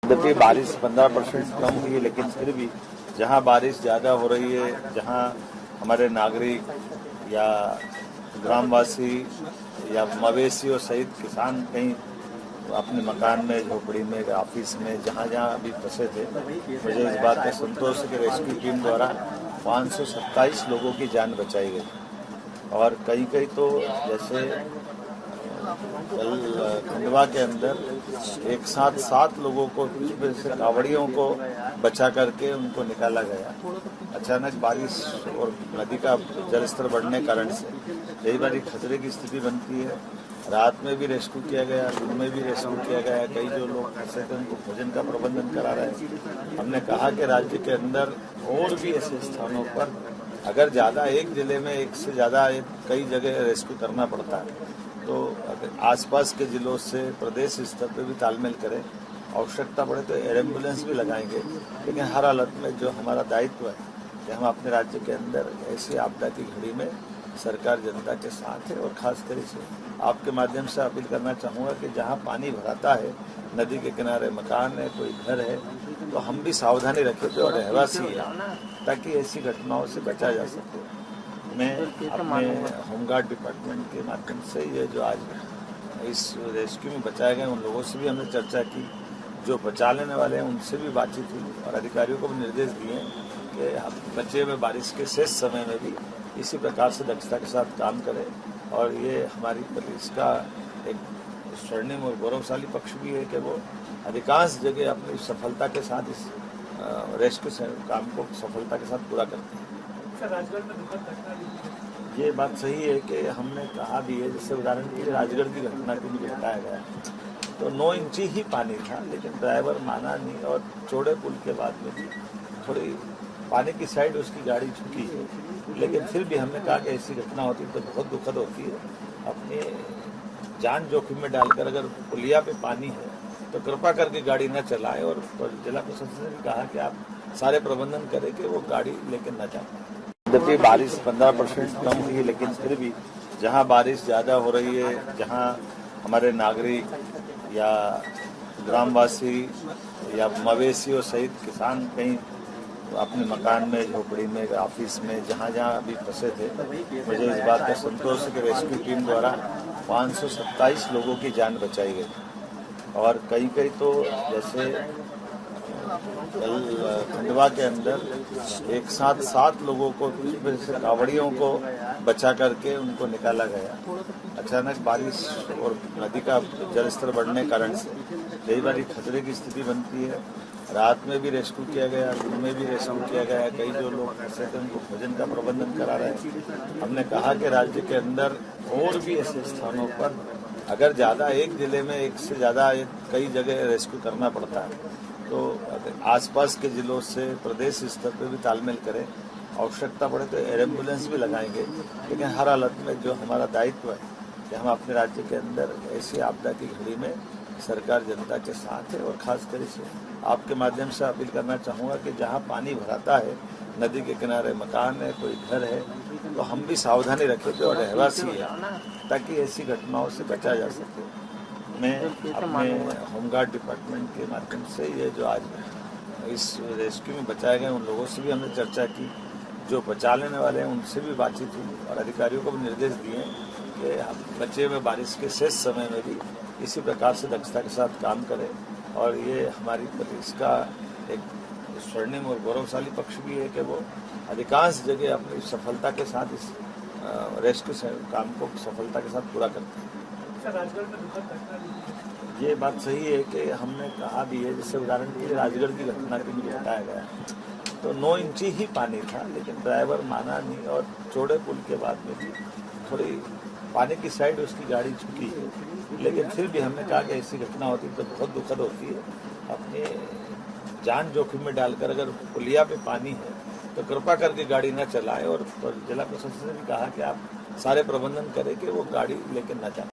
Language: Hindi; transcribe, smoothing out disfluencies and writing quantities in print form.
देखिए बारिश 15% कम हुई है, लेकिन फिर भी जहां बारिश ज़्यादा हो रही है, जहां हमारे नागरिक या ग्रामवासी या मवेशियों सहित किसान कहीं अपने मकान में, झोपड़ी में, ऑफिस में, जहां जहां अभी फंसे थे, मुझे इस बात का संतोष है कि रेस्क्यू टीम द्वारा 527 लोगों की जान बचाई गई। और कई कई तो जैसे कल खंडवा के अंदर एक साथ 7 लोगों को, से कावड़ियों को बचा करके उनको निकाला गया। अचानक बारिश और नदी का जलस्तर बढ़ने के कारण से कई बार खतरे की स्थिति बनती है। रात में भी रेस्क्यू किया गया, दिन में भी रेस्क्यू किया गया। कई जो लोग फंसे थे उनको भोजन का प्रबंधन करा रहे हैं। हमने कहा कि राज्य के अंदर और भी ऐसे स्थानों पर अगर ज़्यादा एक जिले में एक से ज़्यादा कई जगह रेस्क्यू करना पड़ता है, तो आसपास के जिलों से प्रदेश स्तर पर भी तालमेल करें। आवश्यकता पड़े तो एयर एम्बुलेंस भी लगाएंगे, लेकिन हर हालत में जो हमारा दायित्व है कि हम अपने राज्य के अंदर ऐसी आपदा की घड़ी में सरकार जनता के साथ है। और खास कर से आपके माध्यम से अपील करना चाहूँगा कि जहाँ पानी भराता है, नदी के किनारे मकान है, कोई घर है, तो हम भी सावधानी रखें जो रहवासी है, ताकि ऐसी घटनाओं से बचा जा सके। मैं अपने होमगार्ड डिपार्टमेंट के माध्यम से ये जो आज इस रेस्क्यू में बचाए गए उन लोगों से भी हमने चर्चा की, जो बचा लेने वाले हैं उनसे भी बातचीत हुई, और अधिकारियों को भी निर्देश दिए कि बचे हुए बारिश के शेष समय में भी इसी प्रकार से दक्षता के साथ काम करें। और ये हमारी पुलिस का एक स्वर्णिम और गौरवशाली पक्ष भी है कि वो अधिकांश जगह अपनी सफलता के साथ इस रेस्क्यू काम को सफलता के साथ पूरा करते हैं। राजगढ़ में दुखद घटना ये बात सही है कि हमने कहा भी है, जैसे उदाहरण के लिए राजगढ़ की घटना को मुझे बताया गया तो 9 इंची ही पानी था, लेकिन ड्राइवर माना नहीं, और चौड़े पुल के बाद में भी थोड़ी पानी की साइड उसकी गाड़ी झुकी है। लेकिन फिर भी हमने कहा कि ऐसी घटना होती तो बहुत दुखद होती है। अपनी जान जोखिम में डालकर अगर पुलिया पे पानी है तो कृपा करके गाड़ी न चलाएं, और जिला प्रशासन ने भी कहा कि आप सारे प्रबंधन करें कि वो गाड़ी लेकर न जाए। देखिए बारिश 15% कम हुई है, लेकिन फिर भी जहां बारिश ज़्यादा हो रही है, जहां हमारे नागरिक या ग्रामवासी या मवेशियों सहित किसान कहीं अपने मकान में, झोपड़ी में, ऑफिस में, जहां जहां अभी फंसे थे, मुझे इस बात का संतोष है कि रेस्क्यू टीम द्वारा 527 लोगों की जान बचाई गई। और कई कई तो जैसे कल खंडवा के अंदर एक साथ 7 लोगों को, से कावड़ियों को बचा करके उनको निकाला गया। अचानक बारिश और नदी का जलस्तर बढ़ने के कारण से कई बार खतरे की स्थिति बनती है। रात में भी रेस्क्यू किया गया, दिन में भी रेस्क्यू किया गया। कई जो लोग फंसे थे उनको भोजन का प्रबंधन करा रहे हैं। हमने कहा कि राज्य के अंदर और भी ऐसे स्थानों पर अगर ज़्यादा एक जिले में एक से ज़्यादा कई जगह रेस्क्यू करना पड़ता है, तो आसपास के जिलों से प्रदेश स्तर पर भी तालमेल करें। आवश्यकता पड़े तो एयर एम्बुलेंस भी लगाएंगे, लेकिन हर हालत में जो हमारा दायित्व है कि हम अपने राज्य के अंदर ऐसी आपदा की घड़ी में सरकार जनता के साथ है। और खास कर से आपके माध्यम से अपील करना चाहूँगा कि जहाँ पानी भराता है, नदी के किनारे मकान है, कोई घर है, तो हम भी सावधानी रखें जो रहवासी है, ताकि ऐसी घटनाओं से बचा जा सके। मैं अपने होमगार्ड डिपार्टमेंट के माध्यम से ये जो आज इस रेस्क्यू में बचाए गए उन लोगों से भी हमने चर्चा की, जो बचा लेने वाले हैं उनसे भी बातचीत हुई, और अधिकारियों को भी निर्देश दिए कि बचे हुए बारिश के शेष समय में भी इसी प्रकार से दक्षता के साथ काम करें। और ये हमारी पुलिस का एक स्वर्णिम और गौरवशाली पक्ष भी है कि वो अधिकांश जगह अपनी सफलता के साथ इस रेस्क्यू काम को सफलता के साथ पूरा करते हैं। राजगढ़ में दुखद घटना ये बात सही है कि हमने कहा भी है, जैसे उदाहरण के लिए राजगढ़ की घटना को मुझे बताया गया तो 9 इंची ही पानी था, लेकिन ड्राइवर माना नहीं, और चौड़े पुल के बाद में भी थोड़ी पानी की साइड उसकी गाड़ी झुकी है। लेकिन फिर भी हमने कहा कि ऐसी घटना होती तो बहुत दुखद होती है। अपनी जान जोखिम में डालकर अगर पुलिया पे पानी है तो कृपा करके गाड़ी न चलाएं, और जिला प्रशासन ने भी कहा कि आप सारे प्रबंधन करें कि वो गाड़ी लेकर न जाए।